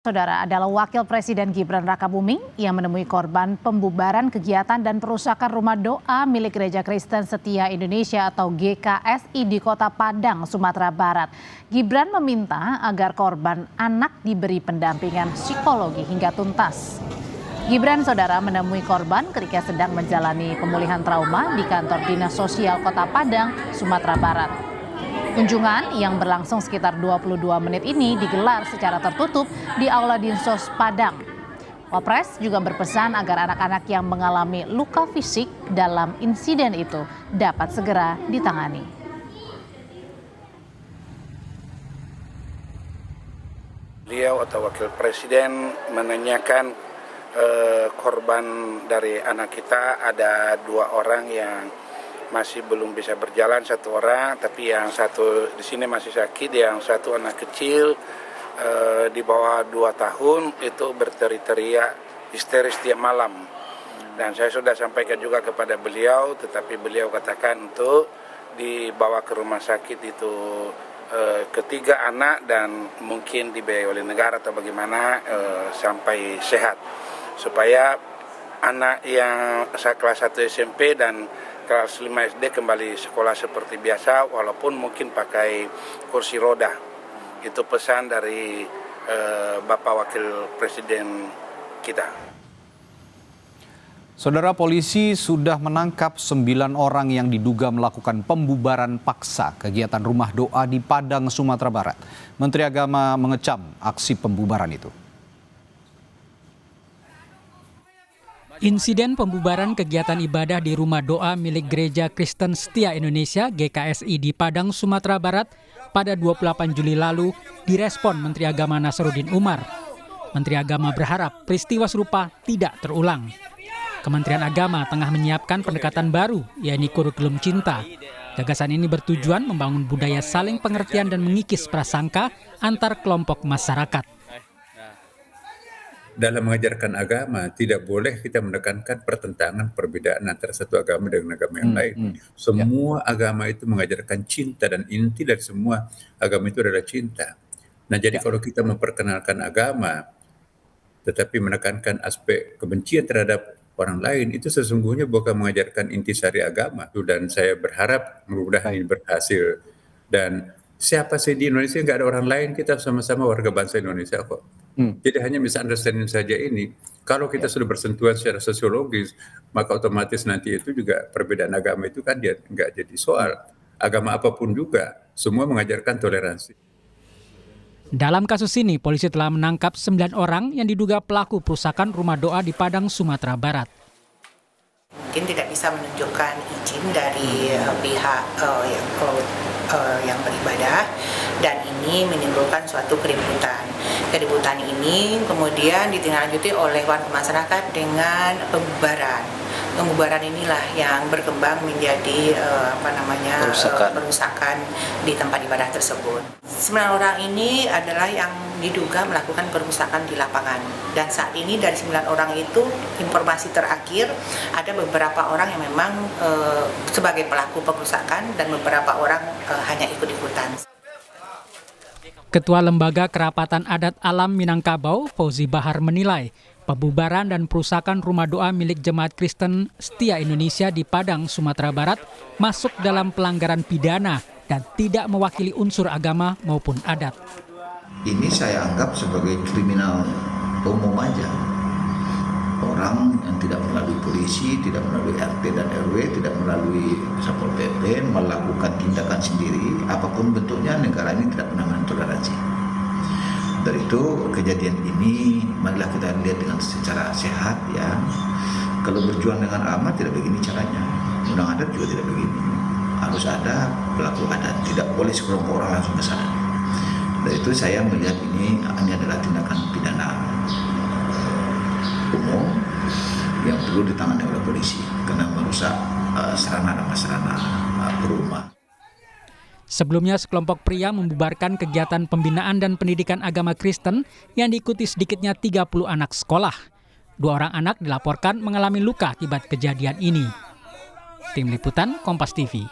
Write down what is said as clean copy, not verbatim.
Saudara, adalah Wakil Presiden Gibran Rakabuming yang menemui korban pembubaran kegiatan dan perusakan rumah doa milik Gereja Kristen Setia Indonesia atau GKSI di Kota Padang, Sumatera Barat. Gibran meminta agar korban anak diberi pendampingan psikologi hingga tuntas. Gibran, saudara, menemui korban ketika sedang menjalani pemulihan trauma di kantor Dinas Sosial Kota Padang, Sumatera Barat. Kunjungan yang berlangsung sekitar 22 menit ini digelar secara tertutup di Aula Dinsos Padang. Wapres juga berpesan agar anak-anak yang mengalami luka fisik dalam insiden itu dapat segera ditangani. Beliau atau Wakil Presiden menanyakan korban dari anak kita, ada 2 orang yang masih belum bisa berjalan, 1 orang, tapi yang satu di sini masih sakit, yang satu anak kecil di bawah 2 tahun itu berteriak histeris tiap malam. Dan saya sudah sampaikan juga kepada beliau, tetapi beliau katakan untuk dibawa ke rumah sakit itu ketiga anak dan mungkin dibiayai oleh negara atau bagaimana sampai sehat, supaya anak yang kelas 1 SMP dan kelas 5 SD kembali sekolah seperti biasa walaupun mungkin pakai kursi roda. Itu pesan dari Bapak Wakil Presiden kita. Saudara, polisi sudah menangkap 9 orang yang diduga melakukan pembubaran paksa kegiatan rumah doa di Padang, Sumatera Barat. Menteri Agama mengecam aksi pembubaran itu. Insiden pembubaran kegiatan ibadah di rumah doa milik Gereja Kristen Setia Indonesia GKSI di Padang, Sumatera Barat pada 28 Juli lalu direspon Menteri Agama Nasaruddin Umar. Menteri Agama berharap peristiwa serupa tidak terulang. Kementerian Agama tengah menyiapkan pendekatan baru, yakni kurikulum cinta. Gagasan ini bertujuan membangun budaya saling pengertian dan mengikis prasangka antar kelompok masyarakat. Dalam mengajarkan agama, tidak boleh kita menekankan pertentangan perbedaan antara satu agama dengan agama yang lain. Semua agama itu mengajarkan cinta dan inti dari semua agama itu adalah cinta. Nah, jadi kalau kita memperkenalkan agama, tetapi menekankan aspek kebencian terhadap orang lain, itu sesungguhnya bukan mengajarkan intisari agama. Dan saya berharap mudah-mudahan ini berhasil. Dan siapa sih di Indonesia, nggak ada orang lain, kita sama-sama warga bangsa Indonesia kok. Jadi hanya misunderstanding saja ini. Kalau kita sudah bersentuhan secara sosiologis, maka otomatis nanti itu juga perbedaan agama itu kan dia nggak jadi soal. Agama apapun juga, semua mengajarkan toleransi. Dalam kasus ini, polisi telah menangkap 9 orang yang diduga pelaku perusakan rumah doa di Padang, Sumatera Barat. Mungkin tidak bisa menunjukkan izin dari pihak yang beribadah, dan ini menimbulkan suatu keributan. Keributan ini kemudian ditindaklanjuti oleh warga masyarakat dengan pembubaran. Pembubaran inilah yang berkembang menjadi perusakan di tempat ibadah tersebut. 9 orang ini adalah yang diduga melakukan perusakan di lapangan. Dan saat ini dari 9 orang itu, informasi terakhir ada beberapa orang yang memang sebagai pelaku perusakan dan beberapa orang hanya ikut-ikutan. Ketua Lembaga Kerapatan Adat Alam Minangkabau, Fauzi Bahar, menilai pembubaran dan perusakan rumah doa milik Jemaat Kristen Setia Indonesia di Padang, Sumatera Barat masuk dalam pelanggaran pidana dan tidak mewakili unsur agama maupun adat. Ini saya anggap sebagai kriminal umum aja. Orang yang tidak melalui polisi, tidak melalui RT dan RW, tidak melalui Satpol PP melakukan tindakan sendiri, apapun bentuknya, negara ini tidak pernah mentoleransi. Dari itu kejadian ini marilah kita lihat dengan secara sehat ya. Kalau berjuang dengan agama tidak begini caranya. Undang adat juga tidak begini. Harus ada pelaku adat, tidak boleh sekelompok orang langsung ke sana. Dari itu saya melihat ini adalah tindakan pidana umum yang perlu ditangani oleh polisi karena merusak sarana dan prasarana rumah. Sebelumnya, sekelompok pria membubarkan kegiatan pembinaan dan pendidikan agama Kristen yang diikuti sedikitnya 30 anak sekolah. 2 orang anak dilaporkan mengalami luka akibat kejadian ini. Tim Liputan Kompas TV.